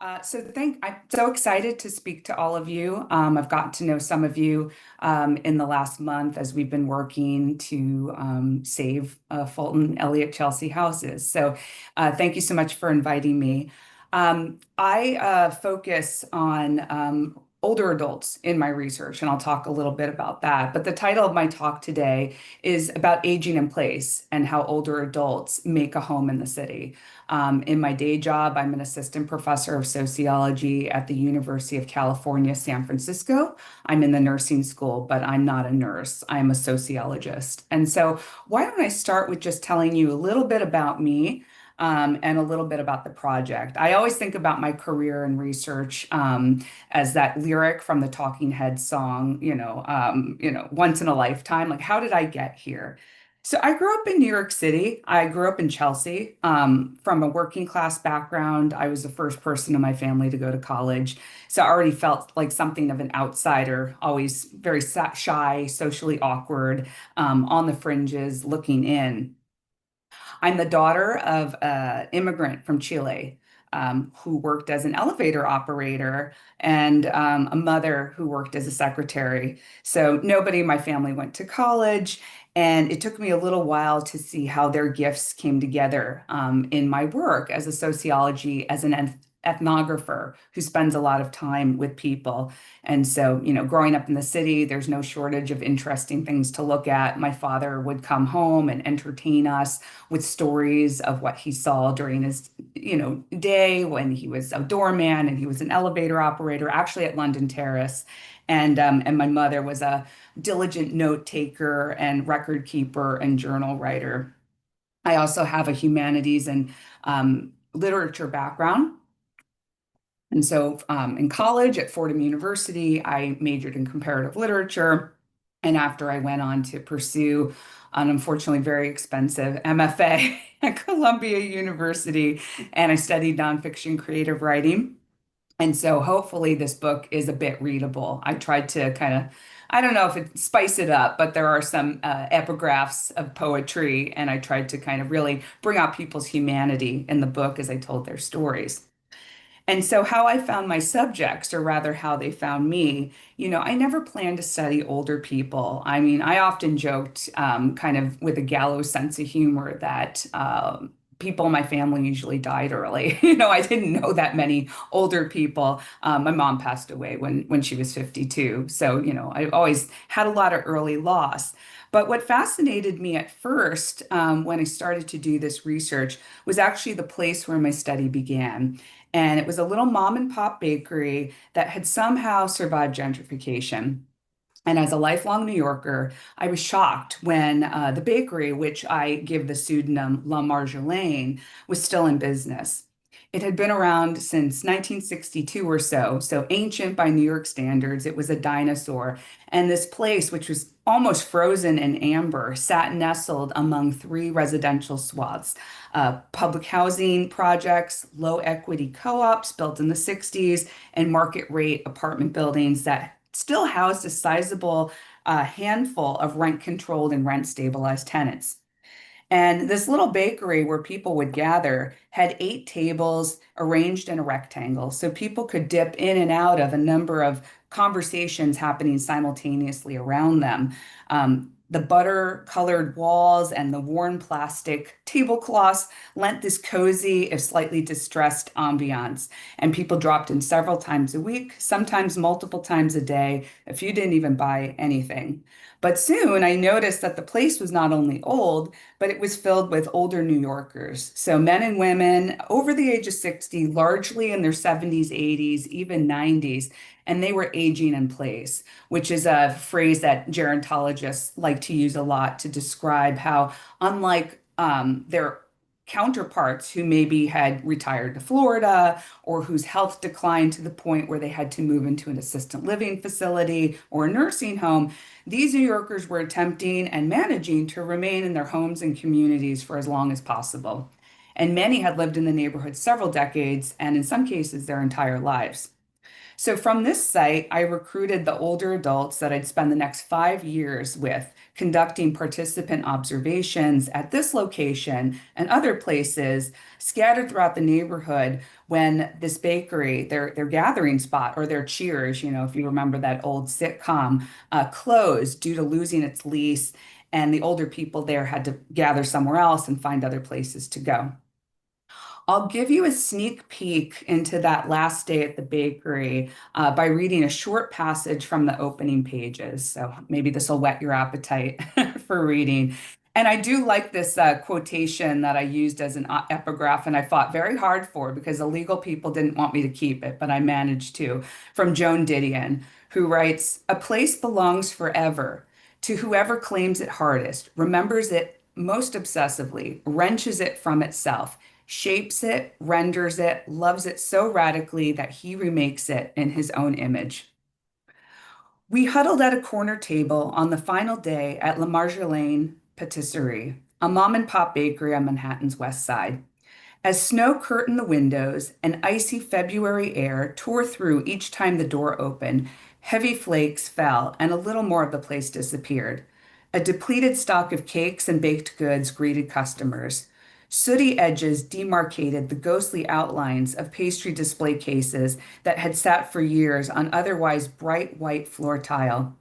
I'm so excited to speak to all of you. I've gotten to know some of you in the last month as we've been working to save Fulton Elliott Chelsea houses. Thank you so much for inviting me. I focus on older adults in my research, and I'll talk a little bit about that. But the title of my talk today is about aging in place and how older adults make a home in the city. In my day job, I'm an assistant professor of sociology at the University of California, San Francisco. I'm in the nursing school, but I'm not a nurse. I'm a sociologist. Why don't I start with just telling you a little bit about me, and a little bit about the project. I always think about my career in research as that lyric from the Talking Heads song, once in a lifetime. Like, how did I get here? So I grew up in New York City. I grew up in Chelsea, from a working class background. I was the first person in my family to go to college. So I already felt like something of an outsider, always very shy, socially awkward, on the fringes, looking in. I'm the daughter of an immigrant from Chile, who worked as an elevator operator, and a mother who worked as a secretary. So nobody in my family went to college, and it took me a little while to see how their gifts came together in my work as a sociology, as an ethnographer who spends a lot of time with people. Growing up in the city, there's no shortage of interesting things to look at. My father would come home and entertain us with stories of what he saw during his, day when he was a doorman and he was an elevator operator, actually at London Terrace. And my mother was a diligent note taker and record keeper and journal writer. I also have a humanities and literature background. In college at Fordham University, I majored in comparative literature. And after I went on to pursue an unfortunately very expensive MFA at Columbia University, and I studied nonfiction creative writing. And so hopefully this book is a bit readable. I tried to kind of, I don't know if it spice it up, but there are some epigraphs of poetry, and I tried to kind of really bring out people's humanity in the book as I told their stories. And so, how I found my subjects, or rather, how they found me, I never planned to study older people. I mean, I often joked, kind of with a gallows sense of humor, that people in my family usually died early. I didn't know that many older people. My mom passed away when she was 52. So, I always had a lot of early loss. But what fascinated me at first, when I started to do this research, was actually the place where my study began. And it was a little mom and pop bakery that had somehow survived gentrification. And as a lifelong New Yorker, I was shocked when the bakery, which I give the pseudonym La Marjolaine, was still in business. It had been around since 1962 or so, so ancient by New York standards. It was a dinosaur. And this place, which was almost frozen in amber, sat nestled among three residential swaths: public housing projects, low equity co-ops built in the 60s, and market rate apartment buildings that still housed a sizable handful of rent controlled and rent stabilized tenants. And this little bakery where people would gather had 8 tables arranged in a rectangle, so people could dip in and out of a number of conversations happening simultaneously around them. The butter-colored walls and the worn plastic tablecloths lent this cozy, if slightly distressed, ambiance. And people dropped in several times a week, sometimes multiple times a day. A few didn't even buy anything. But soon I noticed that the place was not only old, but it was filled with older New Yorkers. So men and women over the age of 60, largely in their 70s, 80s, even 90s, and they were aging in place, which is a phrase that gerontologists like to use a lot to describe how, unlike their counterparts who maybe had retired to Florida or whose health declined to the point where they had to move into an assisted living facility or a nursing home, these New Yorkers were attempting and managing to remain in their homes and communities for as long as possible. And many had lived in the neighborhood several decades, and in some cases, their entire lives. So from this site, I recruited the older adults that I'd spend the next 5 years with, conducting participant observations at this location and other places scattered throughout the neighborhood when this bakery, their gathering spot or their Cheers, if you remember that old sitcom, closed due to losing its lease, and the older people there had to gather somewhere else and find other places to go. I'll give you a sneak peek into that last day at the bakery by reading a short passage from the opening pages. So maybe this will whet your appetite for reading. And I do like this quotation that I used as an epigraph, and I fought very hard for because the legal people didn't want me to keep it, but I managed to, from Joan Didion, who writes, "A place belongs forever to whoever claims it hardest, remembers it most obsessively, wrenches it from itself, shapes it, renders it, loves it so radically that he remakes it in his own image." We huddled at a corner table on the final day at La Marjolaine Patisserie, a mom and pop bakery on Manhattan's West Side. As snow curtained the windows, an icy February air tore through each time the door opened. Heavy flakes fell, and a little more of the place disappeared. A depleted stock of cakes and baked goods greeted customers. Sooty edges demarcated the ghostly outlines of pastry display cases that had sat for years on otherwise bright white floor tile.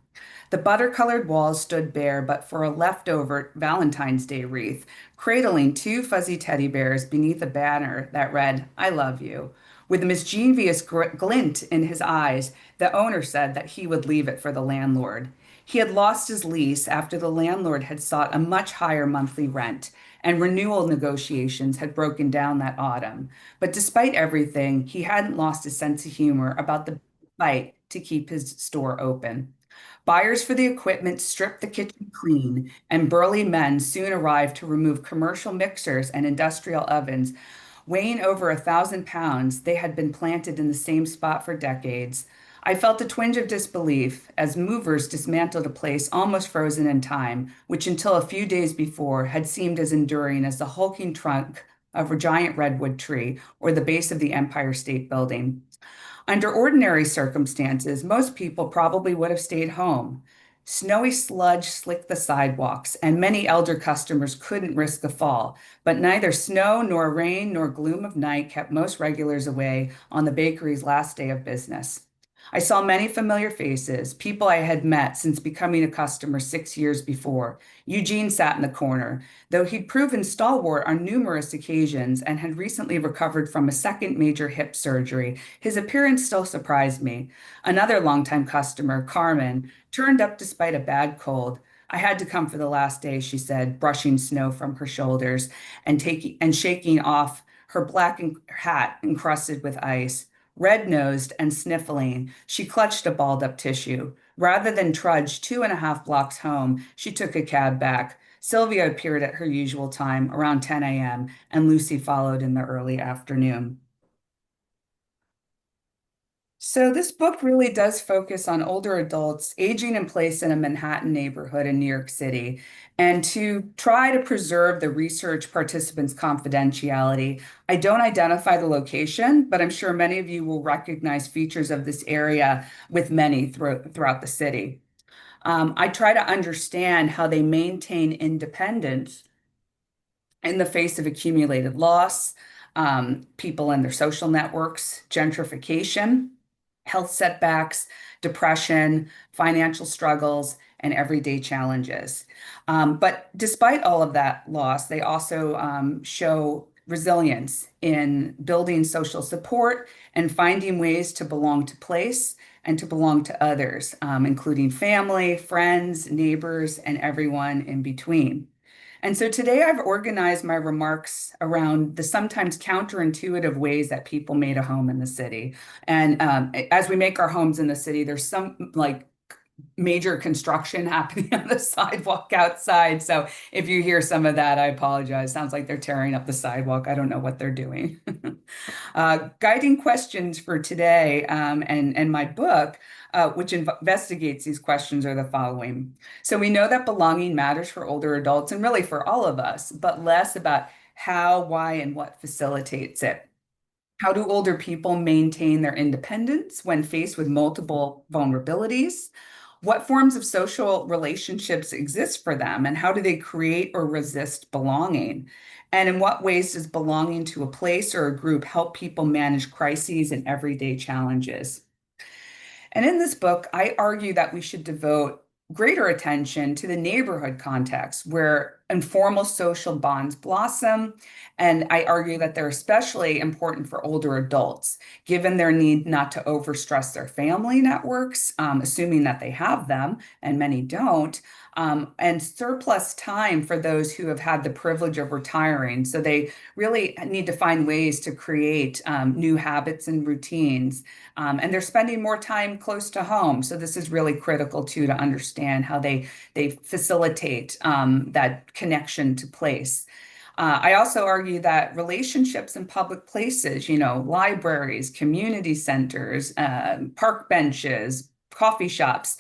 The butter-colored walls stood bare but for a leftover Valentine's Day wreath, cradling two fuzzy teddy bears beneath a banner that read, "I love you." With a mischievous glint in his eyes, the owner said that he would leave it for the landlord. He had lost his lease after the landlord had sought a much higher monthly rent, and renewal negotiations had broken down that autumn. But despite everything, he hadn't lost his sense of humor about the fight to keep his store open. Buyers for the equipment stripped the kitchen clean, and burly men soon arrived to remove commercial mixers and industrial ovens. Weighing over 1,000 pounds, they had been planted in the same spot for decades. I felt a twinge of disbelief as movers dismantled a place almost frozen in time, which until a few days before had seemed as enduring as the hulking trunk of a giant redwood tree or the base of the Empire State Building. Under ordinary circumstances, most people probably would have stayed home. Snowy sludge slicked the sidewalks, and many elder customers couldn't risk a fall. But neither snow nor rain nor gloom of night kept most regulars away on the bakery's last day of business. I saw many familiar faces, people I had met since becoming a customer 6 years before. Eugene sat in the corner, though he'd proven stalwart on numerous occasions and had recently recovered from a second major hip surgery. His appearance still surprised me. Another longtime customer, Carmen, turned up despite a bad cold. "I had to come for the last day," she said, brushing snow from her shoulders and shaking off her black hat encrusted with ice. Red-nosed and sniffling, she clutched a balled-up tissue. Rather than trudge 2.5 blocks home, she took a cab back. Sylvia appeared at her usual time, around 10 a.m., and Lucy followed in the early afternoon. So this book really does focus on older adults aging in place in a Manhattan neighborhood in New York City, and to try to preserve the research participants' confidentiality. I don't identify the location, but I'm sure many of you will recognize features of this area with many throughout the city. I try to understand how they maintain independence in the face of accumulated loss, people and their social networks, gentrification, health setbacks, depression, financial struggles, and everyday challenges. But despite all of that loss, they also show resilience in building social support and finding ways to belong to place and to belong to others, including family, friends, neighbors, and everyone in between. And so today I've organized my remarks around the sometimes counterintuitive ways that people made a home in the city. And as we make our homes in the city, there's some like major construction happening on the sidewalk outside. So if you hear some of that, I apologize. Sounds like they're tearing up the sidewalk. I don't know what they're doing. Guiding questions for today and my book, which investigates these questions, are the following. So we know that belonging matters for older adults and really for all of us, but less about how, why, and what facilitates it. How do older people maintain their independence when faced with multiple vulnerabilities? What forms of social relationships exist for them, and how do they create or resist belonging? And in what ways does belonging to a place or a group help people manage crises and everyday challenges? And in this book, I argue that we should devote greater attention to the neighborhood context where informal social bonds blossom. And I argue that they're especially important for older adults, given their need not to overstress their family networks, assuming that they have them, and many don't, and surplus time for those who have had the privilege of retiring. So they really need to find ways to create new habits and routines, and they're spending more time close to home. So this is really critical too to understand how they facilitate that connection to place. I also argue that relationships in public places, libraries, community centers, park benches, coffee shops,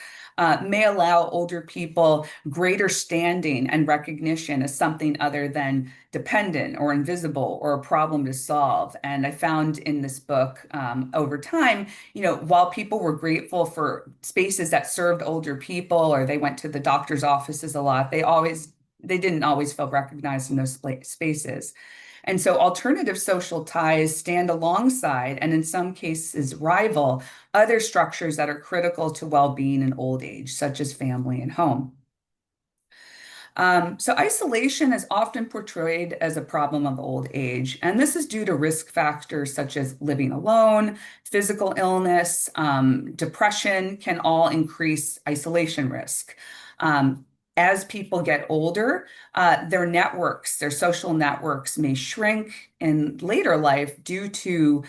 may allow older people greater standing and recognition as something other than dependent or invisible or a problem to solve. And I found in this book, over time, while people were grateful for spaces that served older people, or they went to the doctor's offices a lot, they didn't always feel recognized in those spaces. And so alternative social ties stand alongside, and in some cases rival, other structures that are critical to well-being in old age, such as family and home. So isolation is often portrayed as a problem of old age, and this is due to risk factors such as living alone, physical illness, depression can all increase isolation risk. As people get older, their social networks may shrink in later life due to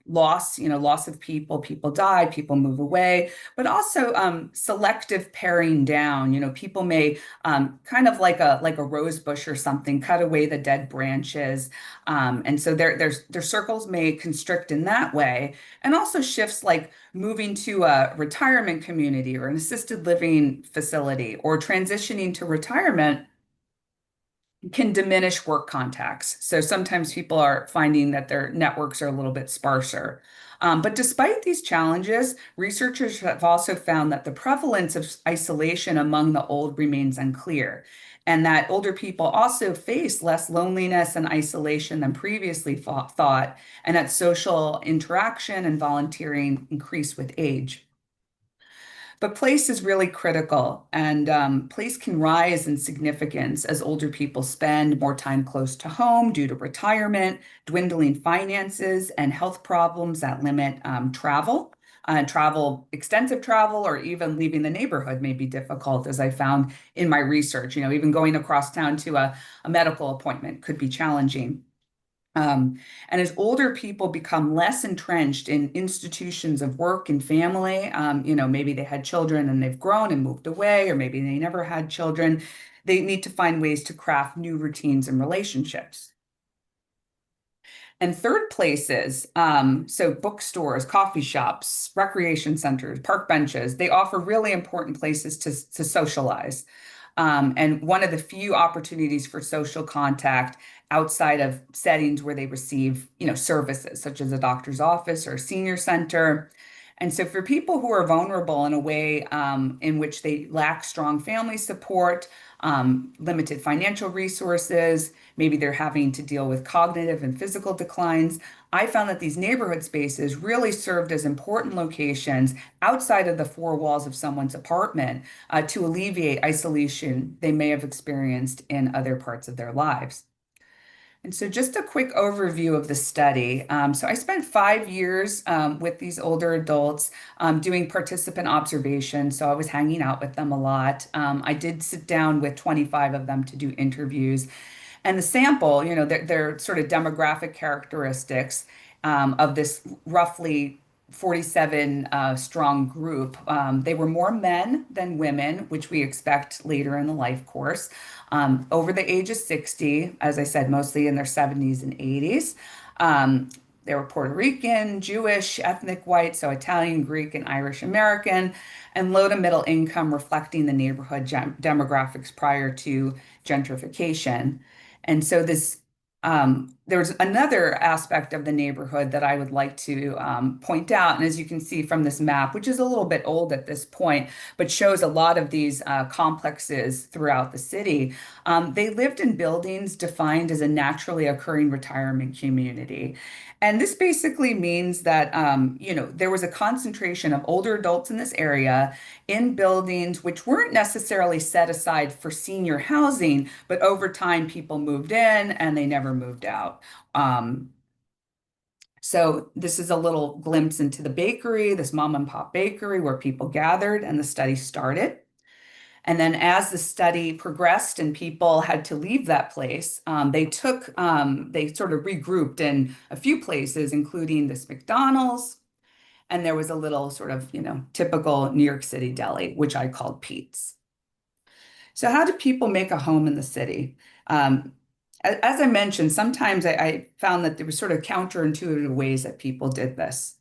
loss of people die, people move away, but also selective paring down. People may kind of like a rose bush or something, cut away the dead branches, and so their circles may constrict in that way, and also shifts like moving to a retirement community or an assisted living facility or transitioning to retirement can diminish work contacts. So sometimes people are finding that their networks are a little bit sparser. But despite these challenges, researchers have also found that the prevalence of isolation among the old remains unclear, and that older people also face less loneliness and isolation than previously thought, and that social interaction and volunteering increase with age. But place is really critical, and place can rise in significance as older people spend more time close to home due to retirement, dwindling finances, and health problems that limit travel. Extensive travel, or even leaving the neighborhood may be difficult, as I found in my research. Even going across town to a medical appointment could be challenging. And as older people become less entrenched in institutions of work and family, maybe they had children and they've grown and moved away, or maybe they never had children, they need to find ways to craft new routines and relationships. And third places, so bookstores, coffee shops, recreation centers, park benches, they offer really important places to socialize. And one of the few opportunities for social contact outside of settings where they receive, services such as a doctor's office or a senior center. And so for people who are vulnerable in a way in which they lack strong family support, limited financial resources, maybe they're having to deal with cognitive and physical declines, I found that these neighborhood spaces really served as important locations outside of the four walls of someone's apartment to alleviate isolation they may have experienced in other parts of their lives. And so just a quick overview of the study. So I spent 5 years with these older adults doing participant observation. So I was hanging out with them a lot. I did sit down with 25 of them to do interviews. And the sample, their sort of demographic characteristics of this roughly 47 strong group. They were more men than women, which we expect later in the life course. Over the age of 60, as I said, mostly in their 70s and 80s. They were Puerto Rican, Jewish, ethnic white, so Italian, Greek, and Irish American, and low to middle income, reflecting the neighborhood demographics prior to gentrification. And so this there's another aspect of the neighborhood that I would like to point out. And as you can see from this map, which is a little bit old at this point, but shows a lot of these complexes throughout the city, they lived in buildings defined as a naturally occurring retirement community. And this basically means that, there was a concentration of older adults in this area in buildings which weren't necessarily set aside for senior housing, but over time people moved in and they never moved out. Um, so this is a little glimpse into the bakery, this mom and pop bakery where people gathered and the study started. And then as the study progressed and people had to leave that place, they sort of regrouped in a few places, including this McDonald's. And there was a little sort of, typical New York City deli, which I called Pete's. So how do people make a home in the city? Um, as I mentioned, sometimes I found that there were sort of counterintuitive ways that people did this.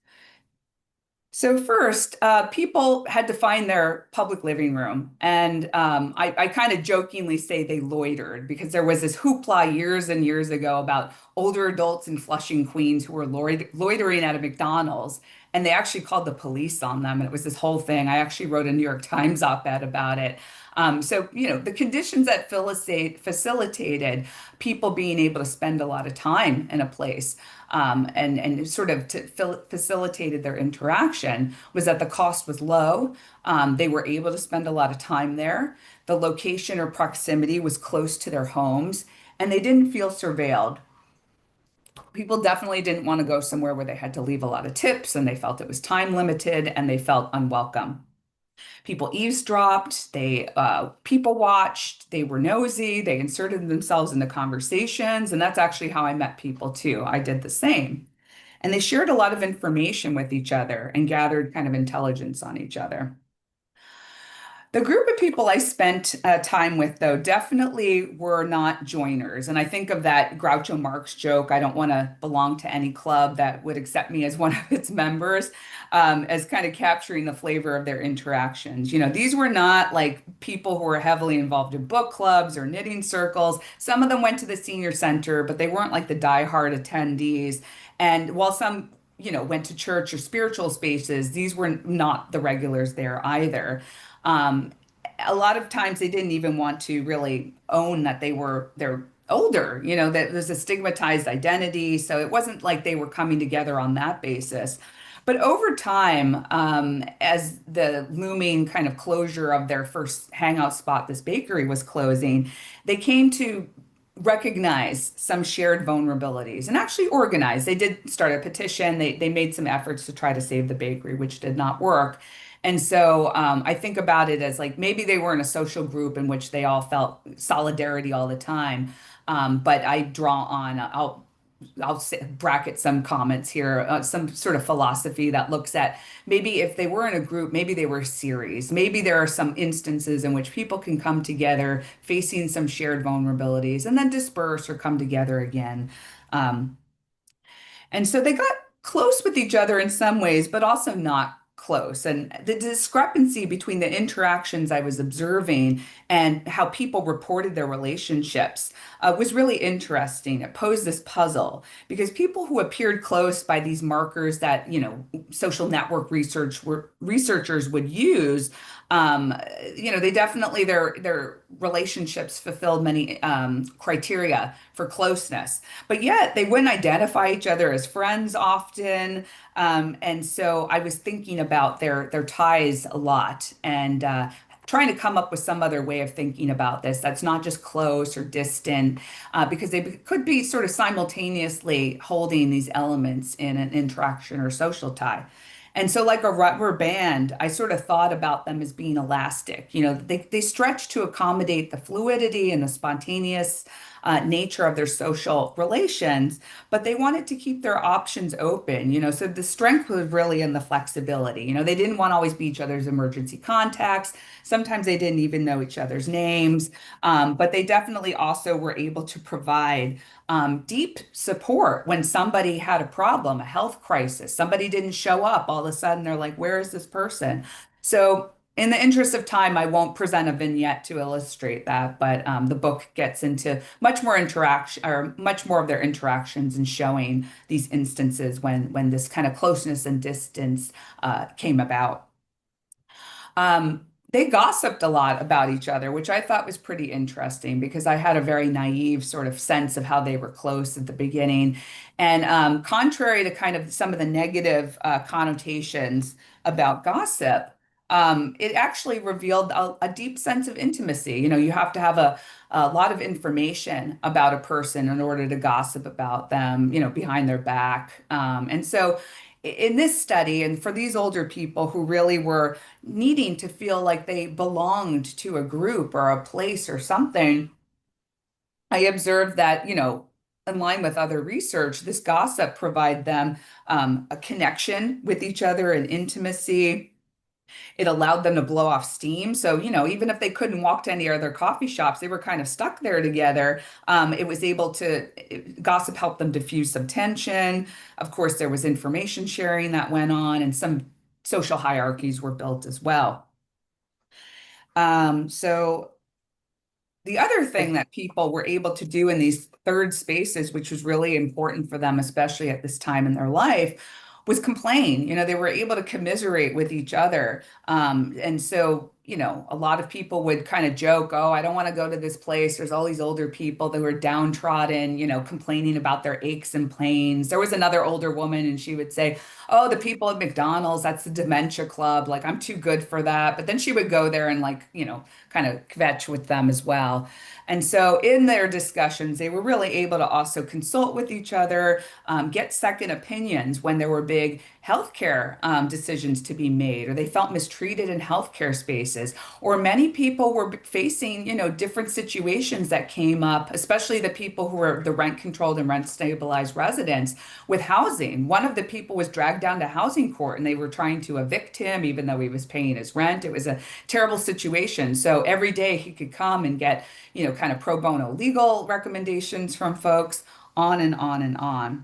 So first, people had to find their public living room, and I kind of jokingly say they loitered because there was this hoopla years and years ago about older adults in Flushing, Queens, who were loitering at a McDonald's, and they actually called the police on them, and it was this whole thing. I actually wrote a New York Times op-ed about it. So, the conditions that facilitated people being able to spend a lot of time in a place and sort of facilitated their interaction was that the cost was low. They were able to spend a lot of time there. The location or proximity was close to their homes, and they didn't feel surveilled. People definitely didn't want to go somewhere where they had to leave a lot of tips and they felt it was time limited and they felt unwelcome. People eavesdropped, they people watched, they were nosy, they inserted themselves into conversations, and that's actually how I met people too. I did the same. And they shared a lot of information with each other and gathered kind of intelligence on each other. The group of people I spent time with, though, definitely were not joiners. And I think of that Groucho Marx joke, I don't want to belong to any club that would accept me as one of its members, as kind of capturing the flavor of their interactions. These were not like people who were heavily involved in book clubs or knitting circles. Some of them went to the senior center, but they weren't like the diehard attendees. And while some, went to church or spiritual spaces, these were not the regulars there either. Um, a lot of times they didn't even want to really own that they're older, that there's a stigmatized identity. So it wasn't like they were coming together on that basis. But over time, as the looming kind of closure of their first hangout spot, this bakery was closing, they came to recognize some shared vulnerabilities and actually organize. They did start a petition. They made some efforts to try to save the bakery, which did not work. And so I think about it as like maybe they were in a social group in which they all felt solidarity all the time. But I draw on, bracket some comments here, some sort of philosophy that looks at maybe if they were in a group, maybe they were a series. Maybe there are some instances in which people can come together facing some shared vulnerabilities and then disperse or come together again. Um, and so they got close with each other in some ways, but also not close. And the discrepancy between the interactions I was observing and how people reported their relationships was really interesting. It posed this puzzle because people who appeared close by these markers that, social network researchers would use, um, they definitely their relationships fulfilled many criteria for closeness, but yet they wouldn't identify each other as friends often. And so I was thinking about their ties a lot and trying to come up with some other way of thinking about this that's not just close or distant, because they could be sort of simultaneously holding these elements in an interaction or social tie. And so, like a rubber band, I sort of thought about them as being elastic. They stretch to accommodate the fluidity and the spontaneous nature of their social relations, but they wanted to keep their options open. So the strength was really in the flexibility. They didn't want to always be each other's emergency contacts. Sometimes they didn't even know each other's names, but they definitely also were able to provide deep support when somebody had a problem, a health crisis, somebody didn't show up. All of a sudden, they're like, where is this person? So In the interest of time, I won't present a vignette to illustrate that, but the book gets into much more interaction or much more of their interactions and showing these instances when this kind of closeness and distance came about. They gossiped a lot about each other, which I thought was pretty interesting because I had a very naive sort of sense of how they were close at the beginning. And contrary to kind of some of the negative connotations about gossip, it actually revealed a deep sense of intimacy. You know, you have to have a lot of information about a person in order to gossip about them, you know, behind their back. And so in this study, and for these older people who really were needing to feel like they belonged to a group or a place or something, I observed that, you know, in line with other research, this gossip provide them a connection with each other and intimacy. It allowed them to blow off steam. So, you know, even if they couldn't walk to any other coffee shops, they were kind of stuck there together. It was able to, gossip helped them diffuse some tension. Of course, there was information sharing that went on, and some social hierarchies were built as well. So the other thing that people were able to do in these third spaces, which was really important for them, especially at this time in their life, was complain. You know, they were able to commiserate with each other. And so, you know, a lot of people would kind of joke, oh, I don't want to go to this place. There's all these older people that were downtrodden, you know, complaining about their aches and pains. There was another older woman, and she would say, oh, the people at McDonald's, that's the dementia club. Like, I'm too good for that. But then she would go there and, like, you know, kind of kvetch with them as well. And so in their discussions, they were really able to also consult with each other, get second opinions when there were big healthcare decisions to be made, or they felt mistreated in healthcare spaces, or many people were facing, you know, different situations that came up, especially the people who were the rent controlled and rent stabilized residents with housing. One of the people was dragged down to housing court and they were trying to evict him even though he was paying his rent. It was a terrible situation. So every day he could come and get, you know, kind of pro bono legal recommendations from folks, on and on and on.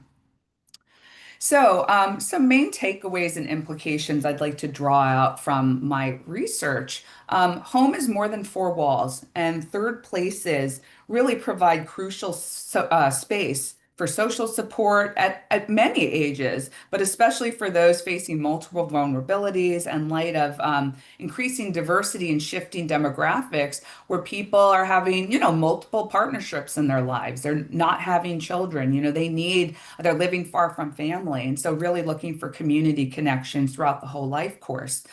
So, some main takeaways and implications I'd like to draw out from my research. Home is more than four walls, and third places really provide crucial space for social support at many ages, but especially for those facing multiple vulnerabilities and light of increasing diversity and shifting demographics where people are having, you know, multiple partnerships in their lives. They're not having children, you know, they're living far from family. And so really looking for community connections throughout the whole life course.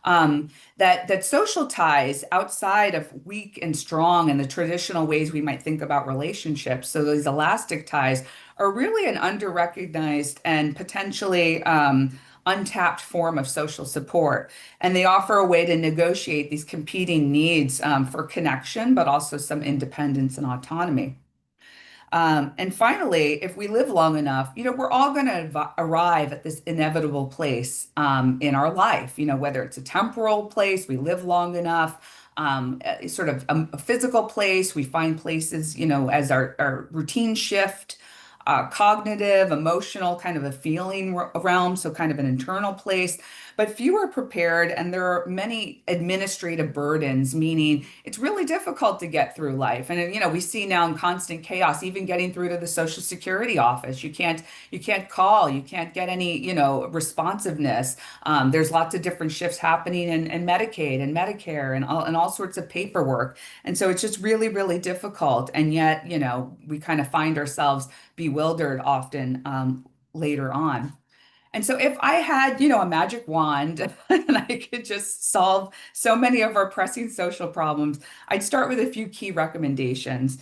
That social ties outside of weak and strong and the traditional ways we might think about relationships. So those elastic ties are really an under-recognized and potentially untapped form of social support. And they offer a way to negotiate these competing needs for connection, but also some independence and autonomy. And finally, if we live long enough, you know, we're all going to arrive at this inevitable place in our life, you know, whether it's a temporal place, we live long enough, sort of a physical place, we find places, you know, as our routine shift, cognitive, emotional, kind of a feeling realm, so kind of an internal place. But few are prepared, and there are many administrative burdens, meaning it's really difficult to get through life. And you know, we see now in constant chaos, even getting through to the Social Security office. You can't call, you can't get any, you know, responsiveness. There's lots of different shifts happening in Medicaid and Medicare and all sorts of paperwork. And so it's just really, really difficult. And yet, you know, we kind of find ourselves bewildered often later on. And so if I had, you know, a magic wand and I could just solve so many of our pressing social problems, I'd start with a few key recommendations.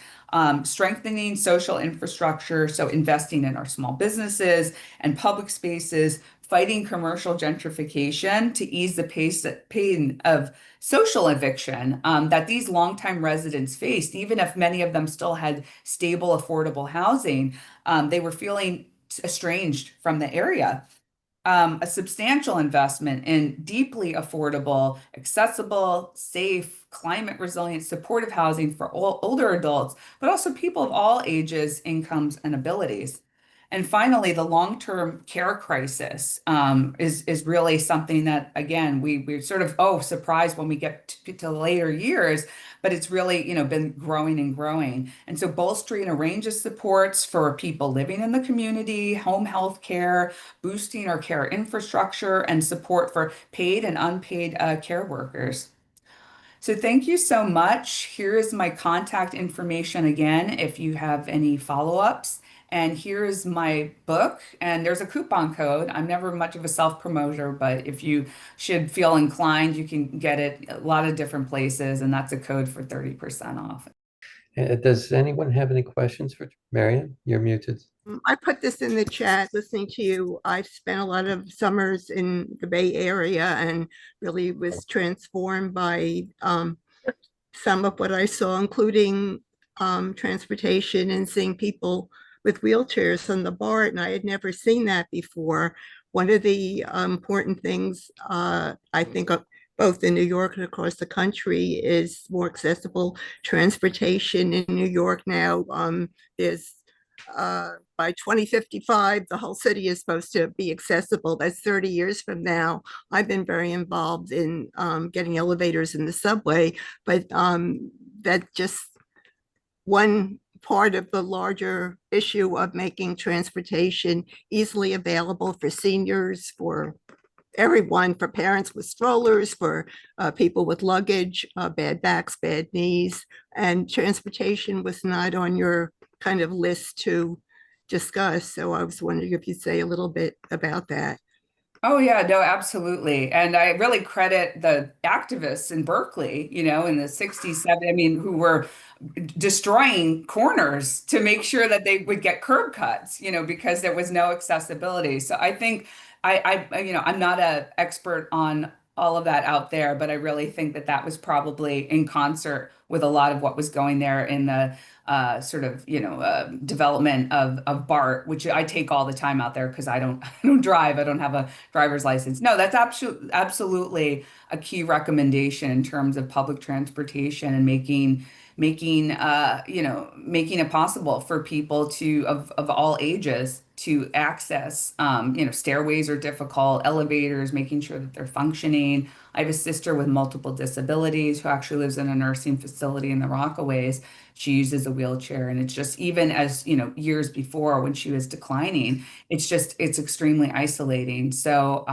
Strengthening social infrastructure, so investing in our small businesses and public spaces, fighting commercial gentrification to ease the pain of social eviction that these longtime residents faced, even if many of them still had stable, affordable housing, they were feeling estranged from the area. A substantial investment in deeply affordable, accessible, safe, climate resilient, supportive housing for older adults, but also people of all ages, incomes, and abilities. And finally, the long-term care crisis is really something that, again, we're sort of, oh, surprised when we get to later years, but it's really, been growing and growing. And so bolstering a range of supports for people living in the community, home health care, boosting our care infrastructure, and support for paid and unpaid care workers. So thank you so much. Here is my contact information again if you have any follow-ups. And here is my book, and there's a coupon code. I'm never much of a self-promoter, but if you should feel inclined, you can get it a lot of different places, and that's a code for 30% off. Does anyone have any questions for Marian? You're muted. I put this in the chat listening to you. I've spent a lot of summers in the Bay Area and really was transformed by some of what I saw, including transportation and seeing people with wheelchairs on the BART. And I had never seen that before. One of the important things I think both in New York and across the country is more accessible transportation in New York now. There's by 2055, the whole city is supposed to be accessible. That's 30 years from now. I've been very involved in getting elevators in the subway, but that just one part of the larger issue of making transportation easily available for seniors, for everyone, for parents with strollers, for people with luggage, bad backs, bad knees, and transportation was not on your kind of list to discuss. So I was wondering if you'd say a little bit about that. Oh yeah, no, absolutely. And I really credit the activists in Berkeley, in the 60s, 70s, I mean, who were destroying corners to make sure that they would get curb cuts, because there was no accessibility. So I think I'm not an expert on all of that out there, but I really think that that was probably in concert with a lot of what was going there in the sort of development of BART, which I take all the time out there because I don't I don't drive. I don't have a driver's license. No, that's absolutely a key recommendation in terms of public transportation and making it possible for people of all ages to access. Stairways are difficult, elevators, making sure that they're functioning. I have a sister with multiple disabilities who actually lives in a nursing facility in the Rockaways. She uses a wheelchair, and it's just, even as years before when she was declining, it's extremely isolating. So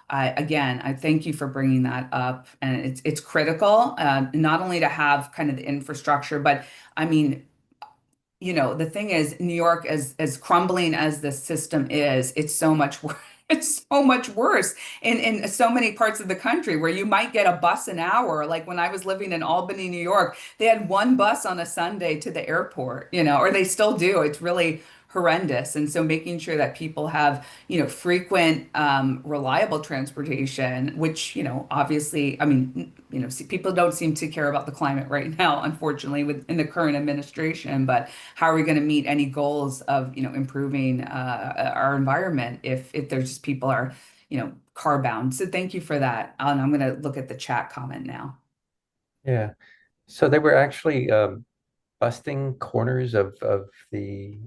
again, I thank you for bringing that up, and it's critical, not only to have kind of the infrastructure, but I mean, the thing is, New York, as crumbling as the system is, it's so much worse. It's so much worse in so many parts of the country where you might get a bus an hour. Like when I was living in Albany, New York, they had one bus on a Sunday to the airport, or they still do. It's really horrendous. And so making sure that people have, frequent, reliable transportation, which, obviously, I mean, people don't seem to care about the climate right now, unfortunately, in the current administration. But how are we going to meet any goals of, improving our environment if there's just people are, car bound? So thank you for that. And I'm going to look at the chat comment now. Yeah. So they were actually busting corners of the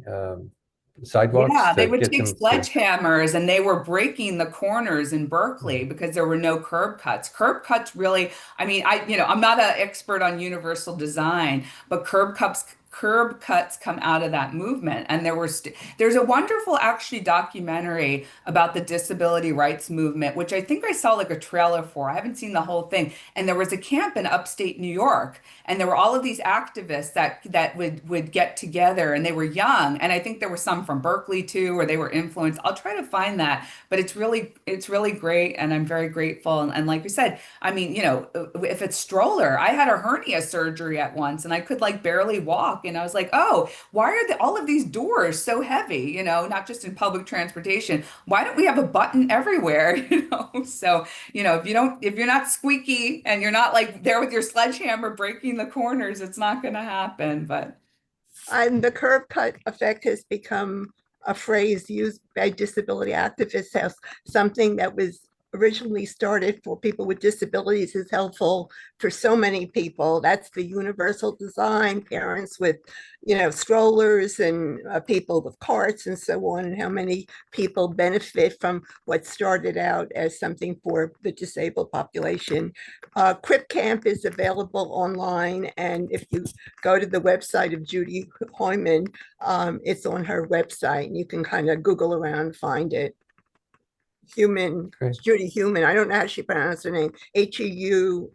sidewalks Yeah, they to would get take them to. sledgehammers and they were breaking the corners in Berkeley because there were no curb cuts. Curb cuts really, I mean, I'm not an expert on universal design, but curb cuts come out of that movement. And there's a wonderful actually documentary about the disability rights movement, which I think I saw like a trailer for. I haven't seen the whole thing. And there was a camp in upstate New York, and there were all of these activists that would get together, and they were young. And I think there were some from Berkeley too, where they were influenced. I'll try to find that, but it's really great, and I'm very grateful. And like you said, I mean, if it's stroller, I had a hernia surgery at once, and I could like barely walk. And I was like, oh, why are all of these doors so heavy? Not just in public transportation. Why don't we have a button everywhere? So, if you're not squeaky and you're not like there with your sledgehammer breaking the corners, it's not going to happen. But And the curb cut effect has become a phrase used by disability activists as something that was originally started for people with disabilities is helpful for so many people. That's the universal design, parents with, strollers and people with carts and so on, and how many people benefit from what started out as something for the disabled population. Crip Camp is available online, and if you go to the website of Judy Hoyman, it's on her website, and you can kind of Google around and find it. Great. Judy Heumann. I don't know how she pronounced her name. Heuman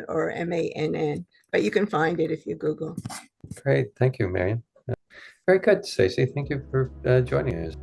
or Mann, but you can find it if you Google. Great. Thank you, Marion. Very good, Stacey. Thank you for joining us.